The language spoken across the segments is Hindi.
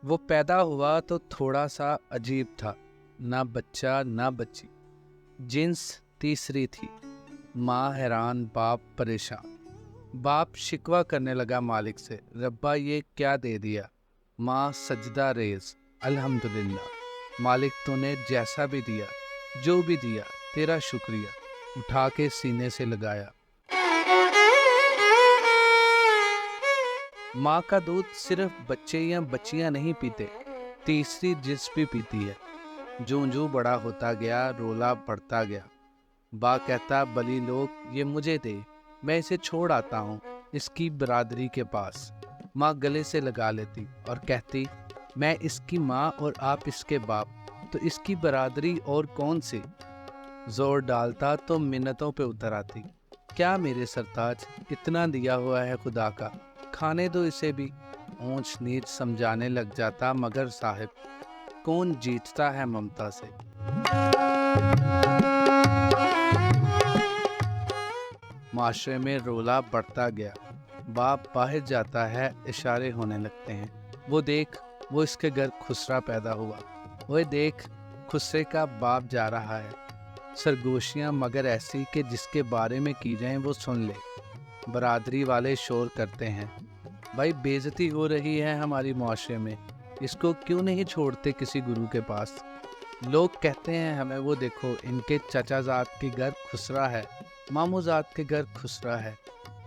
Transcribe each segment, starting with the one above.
वो पैदा हुआ तो थोड़ा सा अजीब था। ना बच्चा ना बच्ची, जिन्स तीसरी थी। माँ हैरान, बाप परेशान। बाप शिकवा करने लगा मालिक से, रब्बा ये क्या दे दिया। माँ सजदा रेज, अल्हम्दुलिल्लाह मालिक, तूने जैसा भी दिया, जो भी दिया, तेरा शुक्रिया। उठा के सीने से लगाया। माँ का दूध सिर्फ बच्चे या बच्चियां नहीं पीते, तीसरी जिस भी पीती है। जूं जूं बड़ा होता गया, रोला बढ़ता गया। बा कहता, बली लोग ये मुझे दे, मैं इसे छोड़ आता हूँ इसकी बरादरी के पास। माँ गले से लगा लेती और कहती, मैं इसकी माँ और आप इसके बाप, तो इसकी बरादरी और कौन सी। जोर डालता तो मिन्नतों पे उतर आती, क्या मेरे सरताज, इतना दिया हुआ है खुदा का, खाने दो इसे भी। ऊंच नीच समझाने लग जाता, मगर साहिब कौन जीतता है ममता से। माशरे में रोला बढ़ता गया। बाप बाहर जाता है, इशारे होने लगते हैं। वो देख, वो इसके घर खुसरा पैदा हुआ। वो देख, खुसरे का बाप जा रहा है। सरगोशियां मगर ऐसी कि जिसके बारे में की जाए वो सुन ले। बरादरी वाले शोर करते हैं, भाई बेइज्जती हो रही है हमारी माशरे में, इसको क्यों नहीं छोड़ते किसी गुरु के पास। लोग कहते हैं हमें, वो देखो इनके चचाजाद के घर खुसरा है, मामूजाद के घर खुसरा है।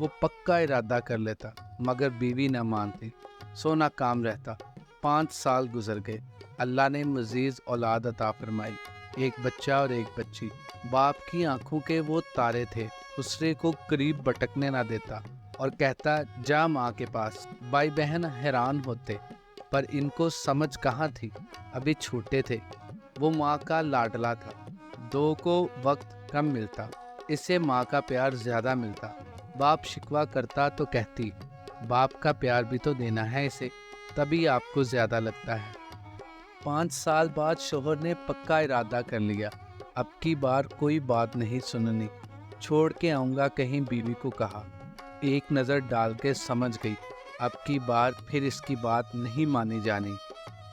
वो पक्का इरादा कर लेता, मगर बीवी न मानती, सो ना काम रहता। 5 साल गुजर गए। अल्लाह ने मजीद औलाद अता फरमाई, एक बच्चा और एक बच्ची। बाप की आंखों के वो तारे थे, खुसरे को करीब भटकने ना देता और कहता, जा माँ के पास। भाई बहन हैरान होते, पर इनको समझ कहाँ थी, अभी छोटे थे। वो माँ का लाडला था, दो को वक्त कम मिलता, इससे माँ का प्यार ज्यादा मिलता। बाप शिकवा करता तो कहती, बाप का प्यार भी तो देना है इसे, तभी आपको ज्यादा लगता है। 5 साल बाद शोहर ने पक्का इरादा कर लिया, अब की बार कोई बात नहीं सुननी, छोड़ के आऊंगा कहीं, बीवी को कहा। एक नज़र डाल के समझ गई, अब की बार फिर इसकी बात नहीं मानी जानी।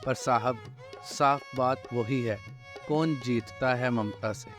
पर साहब, साफ बात वही है, कौन जीतता है ममता से।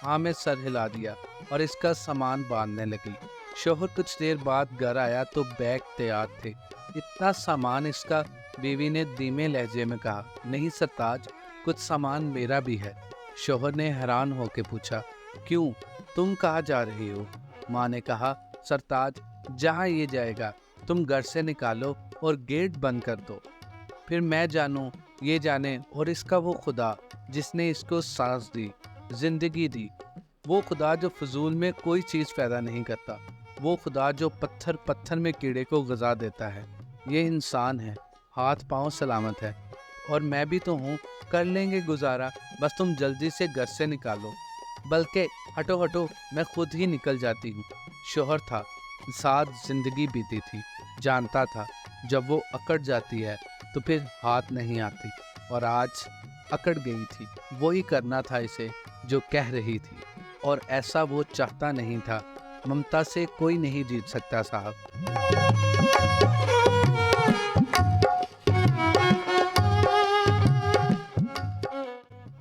हाँ, मैं सर हिला दिया और इसका सामान बांधने लगी। शोहर कुछ देर बाद घर आया तो बैग तैयार थे। इतना सामान इसका, बीवी ने धीमे लहजे में कहा। नहीं सरताज, कुछ सामान मेरा भी है। शोहर ने हैरान होकर पूछा, क्यों, तुम कहाँ जा रही हो। माँ ने कहा, सरताज जहाँ ये जाएगा तुम घर से निकालो और गेट बंद कर दो, फिर मैं जानूं, ये जाने, और इसका वो खुदा जिसने इसको सांस दी, जिंदगी दी। वो खुदा जो फजूल में कोई चीज़ पैदा नहीं करता। वो खुदा जो पत्थर पत्थर में कीड़े को गज़ा देता है। ये इंसान है, हाथ पांव सलामत है, और मैं भी तो हूँ, कर लेंगे गुजारा, बस तुम जल्दी से घर से निकालो। बल्कि हटो हटो, मैं खुद ही निकल जाती हूँ। शोहर था, साथ जिंदगी बीती थी, जानता था जब वो अकड़ जाती है तो फिर हाथ नहीं आती, और आज अकड़ गई थी। वो ही करना था इसे जो कह रही थी, और ऐसा वो चाहता नहीं था। ममता से कोई नहीं जीत सकता साहब।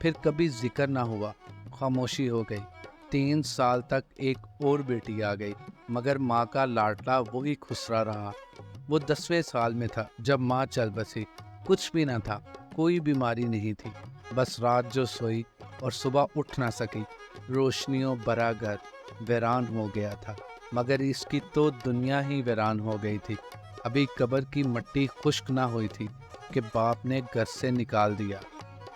फिर कभी जिक्र ना हुआ, खामोशी हो गई। 3 साल तक एक और बेटी आ गई, मगर माँ का लाडला वही खुसरा रहा। वो 10वें साल में था जब माँ चल बसी। कुछ भी ना था, कोई बीमारी नहीं थी, बस रात जो सोई और सुबह उठ ना सकी। रोशनियों भरा घर वीरान हो गया था, मगर इसकी तो दुनिया ही वीरान हो गई थी। अभी कब्र की मिट्टी खुश्क ना हुई थी कि बाप ने घर से निकाल दिया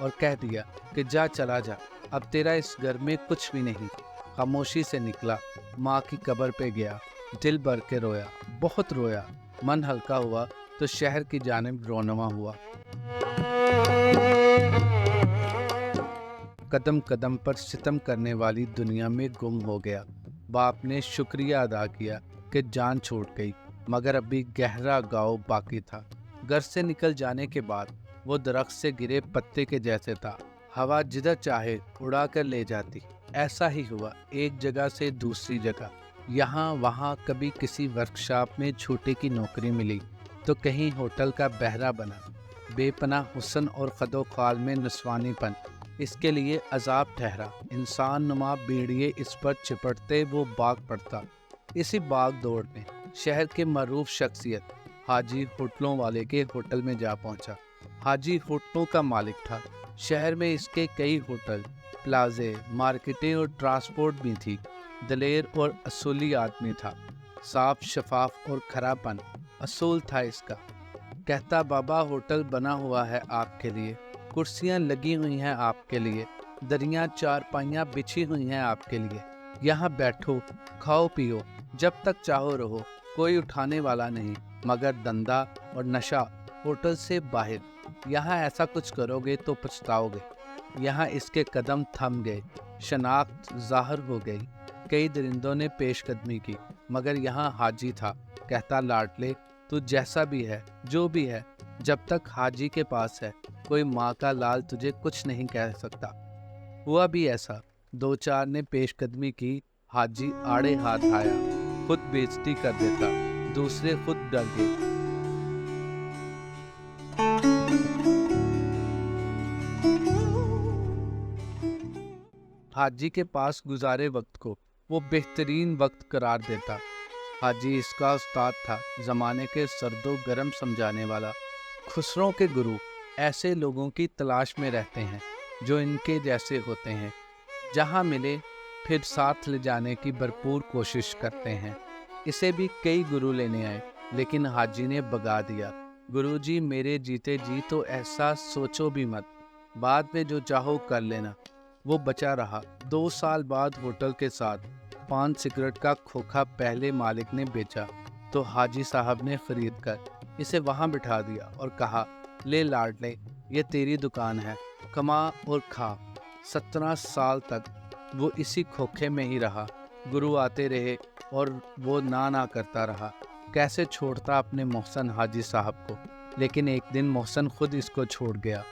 और कह दिया कि जा, चला जा, अब तेरा इस घर में कुछ भी नहीं। खामोशी से निकला, माँ की कब्र पे गया, दिल भर के रोया, बहुत रोया। मन हल्का हुआ तो शहर की जानिब रवाना हुआ। कदम कदम पर सितम करने वाली दुनिया में गुम हो गया। बाप ने शुक्रिया अदा किया कि जान छूट गई, मगर अभी गहरा गाँव बाकी था। घर से निकल जाने के बाद वो दरख्त से गिरे पत्ते के जैसे था, हवा जिधर चाहे उड़ा कर ले जाती। ऐसा ही हुआ, एक जगह से दूसरी जगह, यहाँ वहाँ कभी किसी वर्कशॉप में छोटे की नौकरी मिली, तो कहीं होटल का बहरा बना। बेपनाह हुस्न और कदो-खाल में नस्वानीपन इसके लिए अजाब ठहरा। इंसान नुमा बीड़िए इस पर चिपटते वो भाग पड़ता। इसी भाग दौड़ में शहर के मरूफ शख्सियत हाजी होटलों वाले के होटल में जा पहुंचा। हाजी होटलों का मालिक था। शहर में इसके कई होटल, प्लाजे, मार्केटें और ट्रांसपोर्ट भी थी। दलेर और असूली आदमी था। साफ शफाफ और खरापन असूल था इसका। कहता, बाबा होटल बना हुआ है आपके लिए, कुर्सियां लगी हुई हैं आपके लिए, दरियां चारपाइयां बिछी हुई हैं आपके लिए। यहाँ बैठो, खाओ पियो, जब तक चाहो रहो, कोई उठाने वाला नहीं। मगर धंधा और नशा होटल से बाहर। यहाँ ऐसा कुछ करोगे तो पछताओगे। यहाँ इसके कदम थम गए, शनाख्त ज़ाहिर हो गई। कई दरिंदों ने पेशकदमी की, मगर यहाँ हाजी था। कहता, लाडले तू जैसा भी है, जो भी है, जब तक हाजी के पास है, कोई माँ का लाल तुझे कुछ नहीं कह सकता। हुआ भी ऐसा। दो चार ने पेशकदमी की, हाजी आड़े हाथ आया, खुद बेइज्जती कर देता, दूसरे खुद डर गए। हाजी के पास गुजारे वक्त को वो बेहतरीन वक्त करार देता। हाजी इसका उस्ताद था, ज़माने के सर्दो गरम समझाने वाला। खुसरों के गुरु ऐसे लोगों की तलाश में रहते हैं जो इनके जैसे होते हैं। जहाँ मिले फिर साथ ले जाने की भरपूर कोशिश करते हैं। इसे भी कई गुरु लेने आए, लेकिन हाजी ने भगा दिया। गुरुजी मेरे जीते जी तो ऐसा सोचो भी मत, बाद में जो चाहो कर लेना। वो बचा रहा। 2 साल बाद होटल के साथ पान सिगरेट का खोखा पहले मालिक ने बेचा, तो हाजी साहब ने खरीद कर इसे वहाँ बिठा दिया और कहा, ले लाडले, ये तेरी दुकान है, कमा और खा। 17 साल तक वो इसी खोखे में ही रहा। गुरु आते रहे और वो ना करता रहा। कैसे छोड़ता अपने मोहसन हाजी साहब को, लेकिन एक दिन मोहसन खुद इसको छोड़ गया।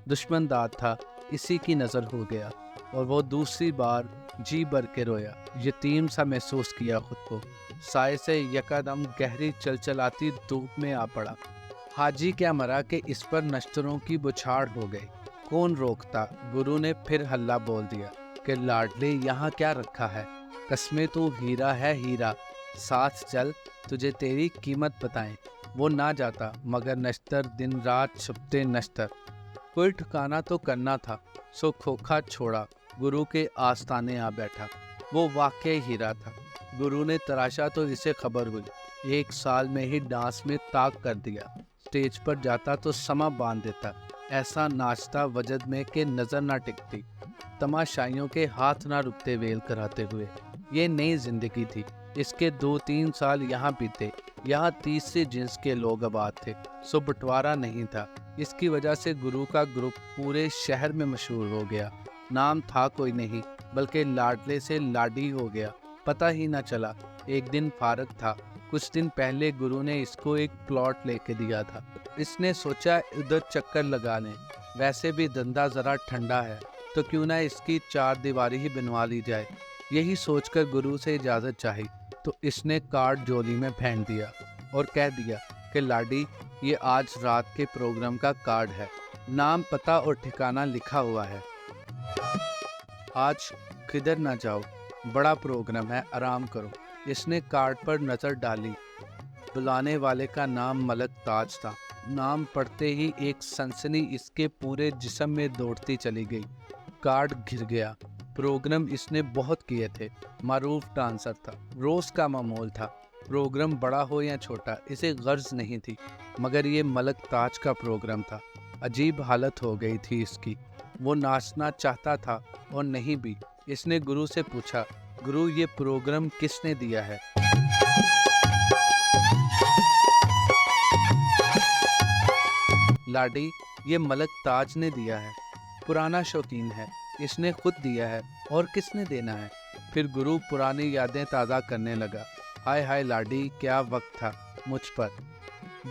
दुश्मनदार था, इसी की नज़र हो गया और वो दूसरी बार जी भर के रोया। यतीम सा महसूस किया खुद को। साए से यकदम गहरी चलचलाती धूप में आ पड़ा। हाजी क्या मरा कि इस पर नश्तरों की बुछाड़ हो गई। कौन रोकता। गुरु ने फिर हल्ला बोल दिया कि लाडले यहाँ क्या रखा है, कसमें तू हीरा है हीरा, साथ चल तुझे तेरी कीमत बताएं। वो ना जाता, मगर नश्तर दिन रात छुपते नश्तर। कोई ठिकाना तो करना था, सो खोखा छोड़ा, गुरु के आस्ताने आ बैठा। वो वाकई हीरा था। गुरु ने तराशा तो इसे खबर हुई। 1 साल में ही डांस में ताक कर दिया। स्टेज पर जाता तो समा बांध देता। ऐसा नाचता वजद में के नजर ना टिकती। तमाशाइयों के हाथ ना रुकते वेल कराते हुए। ये नई जिंदगी थी। इसके 2-3 साल यहाँ बीते। यहाँ तीसरे जिन्स के लोग आबाद थे, सो बंटवारा नहीं था। इसकी वजह से गुरु का ग्रुप पूरे शहर में मशहूर हो गया। नाम था कोई नहीं, बल्कि लाडले से लाडी हो गया। पता ही ना चला। एक दिन फारग था। कुछ दिन पहले गुरु ने इसको एक प्लॉट लेके दिया था। इसने सोचा उधर चक्कर लगा लें। वैसे भी धंधा ज़रा ठंडा है, तो क्यों ना इसकी 4 दीवारी ही बनवा ली जाए। यही सोचकर गुरु से इजाज़त चाही, तो इसने कार्ड जोली में फेंक दिया और कह दिया कि लाडी, ये आज रात के प्रोग्राम का कार्ड है। नाम, पता और ठिकाना लिखा हुआ है। आज किधर ना जाओ, बड़ा प्रोग्राम है, आराम करो। इसने कार्ड पर नज़र डाली। बुलाने वाले का नाम मलक ताज था। नाम पढ़ते ही एक सनसनी इसके पूरे जिस्म में दौड़ती चली गई। कार्ड घिर गया। प्रोग्राम इसने बहुत किए थे। मारूफ डांसर था, रोज़ का मामूल था। प्रोग्राम बड़ा हो या छोटा, इसे गर्ज नहीं थी, मगर ये मलक ताज का प्रोग्राम था। अजीब हालत हो गई थी इसकी। वो नाचना चाहता था और नहीं भी। इसने गुरु से पूछा, गुरु ये प्रोग्राम किसने दिया है? लाडी, ये मलक ताज ने दिया है। पुराना शौकीन है, इसने खुद दिया है, और किसने देना है? फिर गुरु पुरानी यादें ताज़ा करने लगा। हाय हाय लाडी, क्या वक्त था मुझ पर,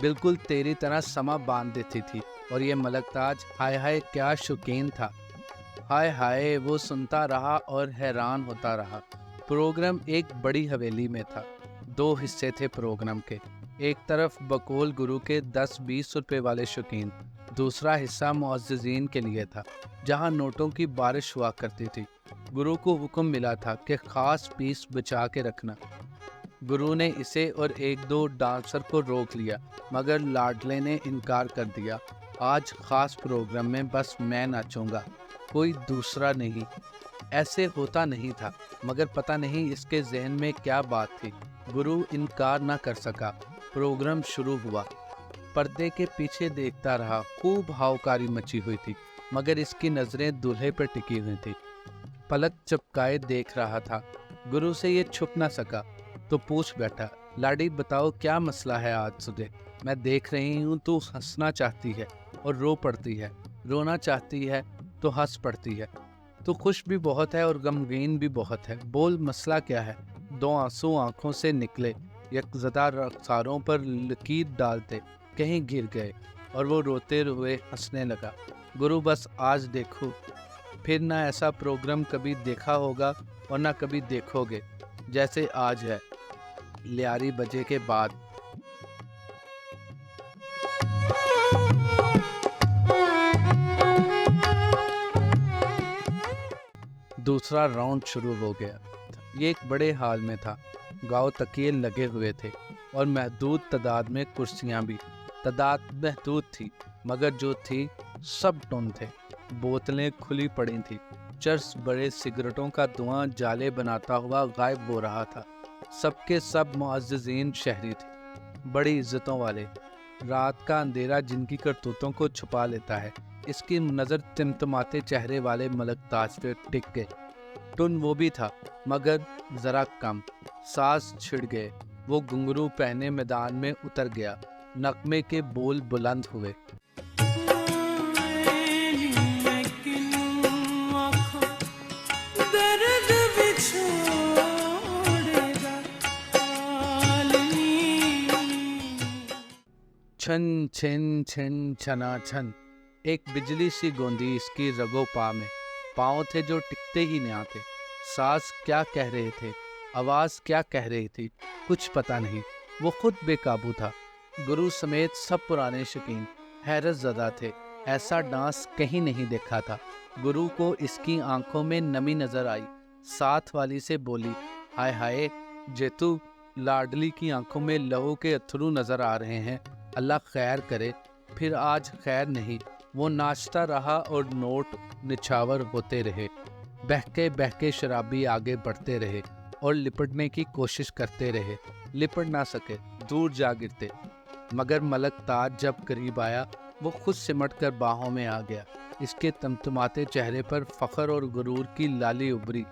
बिल्कुल तेरी तरह समा बांध देती थी। और ये मलक ताज, हाय हाय क्या शौकीन था। हाय हाय, वो सुनता रहा और हैरान होता रहा। प्रोग्राम एक बड़ी हवेली में था। दो हिस्से थे प्रोग्राम के। एक तरफ बकौल गुरु के 10-20 रुपए वाले शौकीन, दूसरा हिस्सा मुअज्जिज़ीन के लिए था, जहां नोटों की बारिश हुआ करती थी। गुरु को हुक्म मिला था कि खास पीस बचा के रखना। गुरु ने इसे और एक दो डांसर को रोक लिया, मगर लाडले ने इनकार कर दिया। आज खास प्रोग्राम में बस मैं नाचूंगा, कोई दूसरा नहीं। ऐसे होता नहीं था, मगर पता नहीं इसके जहन में क्या बात थी। गुरु इनकार ना कर सका। प्रोग्राम शुरू हुआ। पर्दे के पीछे देखता रहा। खूब हावकारी मची हुई थी, मगर इसकी नजरें दूल्हे पर टिकी हुई थी। पलक चपकाए देख रहा था। गुरु से ये छुप ना सका, तो पूछ बैठा, लाडी बताओ क्या मसला है आज तुझे? मैं देख रही हूँ तू हंसना चाहती है और रो पड़ती है, रोना चाहती है तो हंस पड़ती है। तू खुश भी बहुत है और गमगीन भी बहुत है। बोल मसला क्या है? दो आंसू आंखों से निकले। यकजदा रख्सारों पर लकीर डालते कहीं गिर गए और वो रोते हुए हंसने लगा। गुरु बस आज देखो, फिर ना ऐसा प्रोग्राम कभी देखा होगा और ना कभी देखोगे जैसे आज है। लियारी बजे के बाद दूसरा राउंड शुरू हो गया। ये एक बड़े हाल में था। गाँव तकिए लगे हुए थे और महदूद तादाद में कुर्सियां भी। तादाद महदूद थी, मगर जो थी सब टुन थे। बोतलें खुली पड़ी थी। चर्च बड़े सिगरेटों का धुआं जाले बनाता हुआ गायब हो रहा था। सबके सब मुअज्जिज़ीन शहरी थे, बड़ी इज्जतों वाले। रात का अंधेरा जिनकी करतूतों को छुपा लेता है, इसकी नज़र टिमटिमाते चेहरे वाले मलक ताज पे टिक गए। टुन वो भी था, मगर जरा कम। सांस छिड़ गए। वो घुंघरू पहने मैदान में उतर गया। नगमे के बोल बुलंद हुए। छन छिन छिन छना छन। एक बिजली सी गूंदी इसकी रगो पा में। पाँव थे जो टिकते ही न आते। सांस क्या कह रहे थे, आवाज क्या कह रही थी, कुछ पता नहीं। वो खुद बेकाबू था। गुरु समेत सब पुराने शौकीन हैरत ज़दा थे। ऐसा डांस कहीं नहीं देखा था। गुरु को इसकी आंखों में नमी नजर आई। साथ वाली से बोली, हाय हाय जेतू, लाडली की आंखों में लहू के अथरू नजर आ रहे हैं। अल्लाह खैर करे। फिर आज खैर नहीं। वो नाचता रहा और नोट निछावर होते रहे। बहके शराबी आगे बढ़ते रहे और लिपटने की कोशिश करते रहे। लिपट ना सके, दूर जा गिरते। मगर मलक ताज जब करीब आया, वो खुद सिमट कर बाहों में आ गया। इसके तमतमाते चेहरे पर फख्र और गुरूर की लाली उभरी।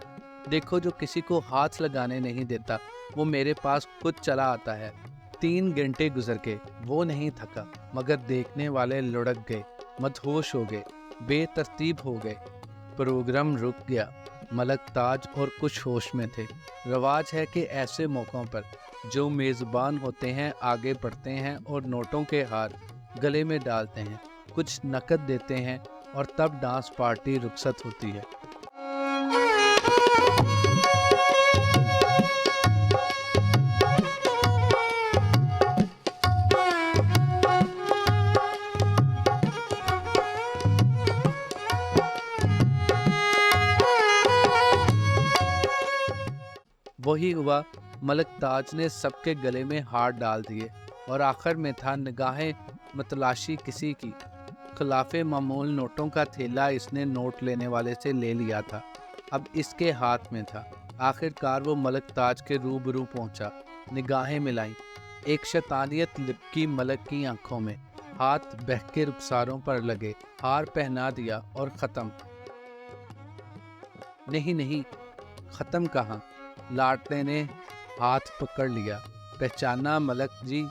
देखो, जो किसी को हाथ लगाने नहीं देता, वो मेरे पास खुद चला आता है। 3 घंटे गुजर गए, वो नहीं थका, मगर देखने वाले लुढ़क गए, मदहोश हो गए, बेतरतीब हो गए। प्रोग्राम रुक गया। मलक ताज और कुछ होश में थे। रवाज है कि ऐसे मौक़ों पर जो मेज़बान होते हैं आगे बढ़ते हैं और नोटों के हार गले में डालते हैं, कुछ नकद देते हैं और तब डांस पार्टी रुखसत होती है। वही हुआ। मलक ताज ने सबके गले में हार डाल दिए और आखिर में था निगाहें मतलाशी किसी की। खिलाफे मामूल नोटों का थैला इसने नोट लेने वाले से ले लिया था, अब इसके हाथ में था। आखिरकार वो मलक ताज के रूबरू पहुंचा। निगाहें मिलाई। एक शैतानियत लिपकी मलक की आंखों में। हाथ बहके रुखसारों पर लगे। हार पहना दिया और ख़त्म। नहीं, ख़त्म कहाँ? लाडले ने हाथ पकड़ लिया। पहचाना मलक जी?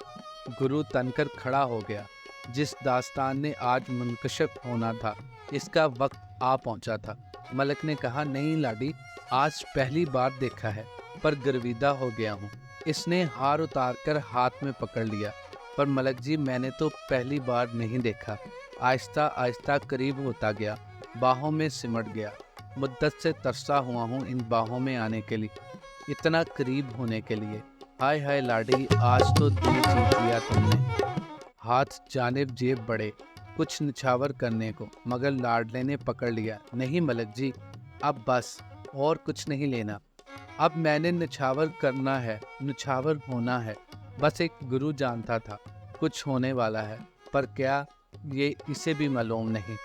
गुरु तनकर खड़ा हो गया। जिस दास्तान ने आज मुनकशफ होना था, इसका वक्त आ पहुंचा था। मलक ने कहा, नहीं लाडी, आज पहली बार देखा है, पर गर्विदा हो गया हूँ। इसने हार उतारकर हाथ में पकड़ लिया। पर मलक जी, मैंने तो पहली बार नहीं देखा। आहिस्ता आहिस्ता करीब होता गया। बाहों में सिमट गया। मुद्दत से तरसा हुआ हूँ इन बाहों में आने के लिए, इतना करीब होने के लिए। हाय हाय लाडी, आज तो दिल जीत लिया तुमने। हाथ जानिब जेब बढ़े कुछ निछावर करने को, मगर लाडले ने पकड़ लिया। नहीं मलक जी, अब बस, और कुछ नहीं लेना। अब मैंने निछावर करना है, निछावर होना है। बस एक गुरु जानता था कुछ होने वाला है, पर क्या, ये इसे भी मालूम नहीं।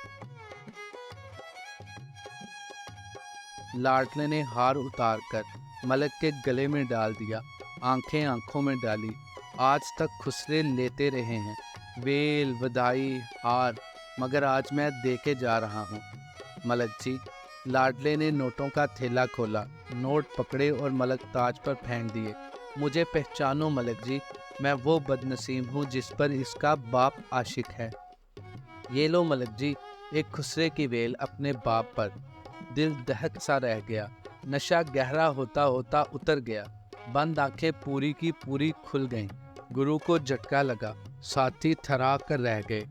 लाडले ने हार उतार कर मलक के गले में डाल दिया, आंखें आंखों में डाली। आज तक खुसरे लेते रहे हैं, वेल बधाई हार, मगर आज मैं देके जा रहा हूँ। मलक जी, लाडले ने नोटों का थैला खोला, नोट पकड़े और मलक ताज पर फेंक दिए। मुझे पहचानो मलक जी, मैं वो बदनसीब हूँ जिस पर इसका बाप आशिक है। ये लो मलक जी, एक खुसरे की वेल अपने बाप पर। दिल दहक सा रह गया, नशा गहरा होता होता उतर गया। बंद आंखें पूरी की पूरी खुल गईं। गुरु को झटका लगा, साथी थरा कर रह गए।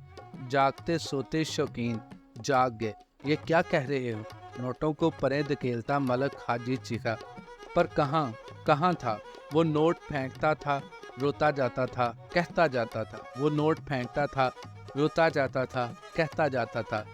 जागते सोते शौकीन जाग गए। ये क्या कह रहे हो? नोटों को परे धकेलता मलक हाजी चीखा। पर कहाँ था वो? नोट फेंकता था, रोता जाता था, कहता जाता था। वो नोट फेंकता था, रोता जाता था, कहता जाता था।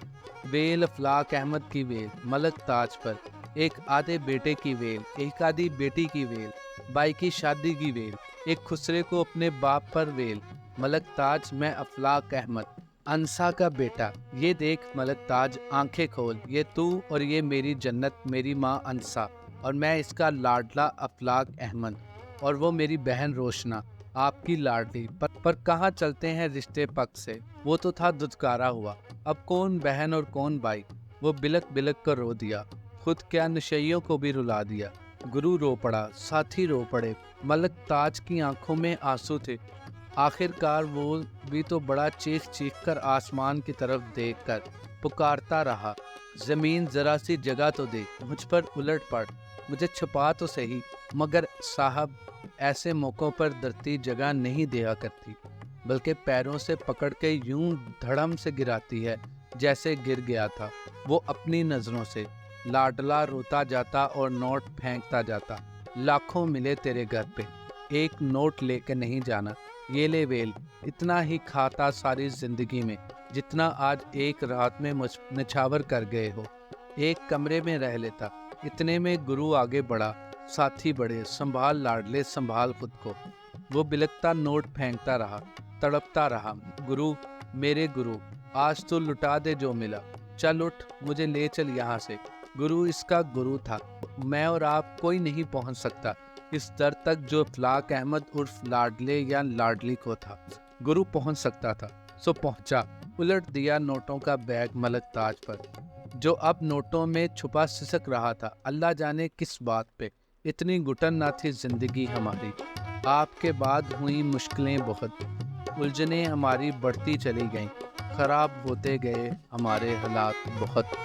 वेल अफलाक अहमद की वेल मलक ताज पर, एक आधे बेटे की वेल, एक आधी बेटी की वेल, बाई की शादी की वेल, एक खुसरे को अपने बाप पर वेल। मलक ताज, मैं अफलाक अहमद, अंसा का बेटा। ये देख मलक ताज, आंखें खोल, ये तू और ये मेरी जन्नत, मेरी माँ अंसा, और मैं इसका लाडला अफलाक अहमद, और वो मेरी बहन रोशना, आपकी लाडली। पर कहाँ चलते हैं रिश्ते पक से? वो तो था दुत्कारा हुआ, अब कौन बहन और कौन भाई? वो बिलक बिलक कर रो दिया, खुद क्या नशइयों को भी रुला दिया। गुरु रो पड़ा, साथी रो पड़े। मलक ताज की आंखों में आंसू थे। आखिरकार वो भी तो बड़ा चीख चीख कर आसमान की तरफ देखकर पुकारता रहा, जमीन जरा सी जगह तो दे, मुझ पर उलट पड़, मुझे छुपा तो सही। मगर साहब, ऐसे मौक़ों पर धरती जगह नहीं दिया करती, बल्कि पैरों से पकड़ के यूं धड़म से गिराती है जैसे गिर गया था वो अपनी नज़रों से। लाडला रोता जाता और नोट फेंकता जाता। लाखों मिले तेरे घर पे, एक नोट लेके नहीं जाना। ये ले वेल, इतना ही खाता सारी जिंदगी में जितना आज एक रात में मुझ निछावर कर गए हो। एक कमरे में रह लेता। इतने में गुरु आगे बढ़ा, साथी बढ़े, संभाल लाडले, संभाल खुद को। वो बिलकता नोट फेंकता रहा, तड़पता रहा। गुरु, मेरे गुरु, आज तो लुटा दे जो मिला, चल उठ, मुझे ले चल यहाँ से। गुरु इसका गुरु था, मैं और आप कोई नहीं पहुँच सकता इस दर तक जो अफलाक अहमद उर्फ लाडले या लाडली को था। गुरु पहुँच सकता था, सो पहुँचा। उलट दिया नोटों का बैग मलक ताज पर, जो अब नोटों में छुपा सिसक रहा था। अल्लाह जाने किस बात पे। इतनी घुटन ना थी जिंदगी हमारी। आपके बाद हुई मुश्किलें बहुत, उलझनें हमारी बढ़ती चली गईं, खराब होते गए हमारे हालात बहुत।